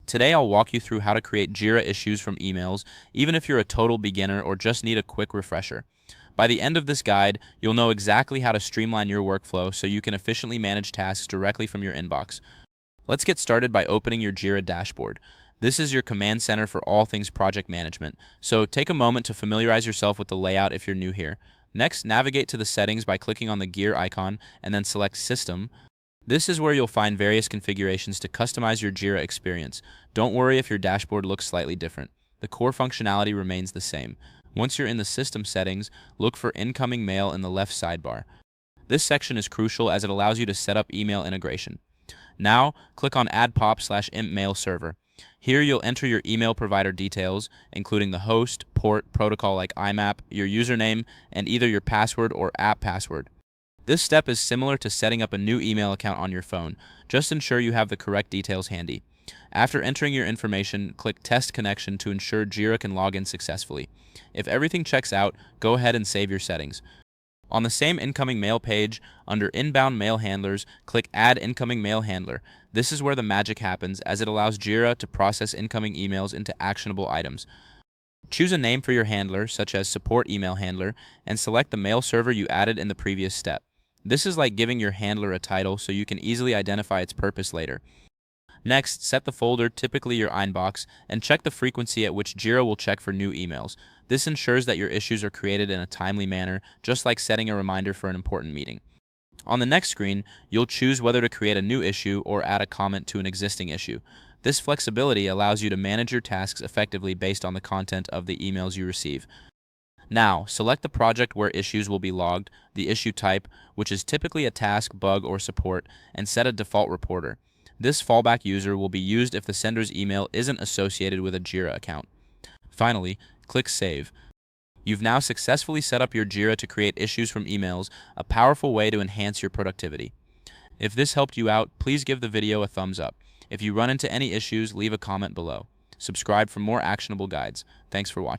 Today I'll walk you through how to create Jira issues from emails, even if you're a total beginner or just need a quick refresher. By the end of this guide, you'll know exactly how to streamline your workflow so you can efficiently manage tasks directly from your inbox. Let's get started by opening your Jira dashboard. This is your command center for all things project management, so take a moment to familiarize yourself with the layout if you're new here. Next, navigate to the settings by clicking on the gear icon and then select System. This is where you'll find various configurations to customize your Jira experience. Don't worry if your dashboard looks slightly different. The core functionality remains the same. Once you're in the system settings, look for incoming mail in the left sidebar. This section is crucial as it allows you to set up email integration. Now, click on Add POP/IMP Mail Server. Here you'll enter your email provider details, including the host, port, protocol like IMAP, your username, and either your password or app password. This step is similar to setting up a new email account on your phone. Just ensure you have the correct details handy. After entering your information, click Test Connection to ensure Jira can log in successfully. If everything checks out, go ahead and save your settings. On the same incoming mail page, under Inbound Mail Handlers, click Add Incoming Mail Handler. This is where the magic happens, as it allows Jira to process incoming emails into actionable items. Choose a name for your handler, such as Support Email Handler, and select the mail server you added in the previous step. This is like giving your handler a title so you can easily identify its purpose later. Next, set the folder, typically your inbox, and check the frequency at which Jira will check for new emails. This ensures that your issues are created in a timely manner, just like setting a reminder for an important meeting. On the next screen, you'll choose whether to create a new issue or add a comment to an existing issue. This flexibility allows you to manage your tasks effectively based on the content of the emails you receive. Now, select the project where issues will be logged, the issue type, which is typically a task, bug, or support, and set a default reporter. This fallback user will be used if the sender's email isn't associated with a Jira account. Finally, click Save. You've now successfully set up your Jira to create issues from emails, a powerful way to enhance your productivity. If this helped you out, please give the video a thumbs up. If you run into any issues, leave a comment below. Subscribe for more actionable guides. Thanks for watching.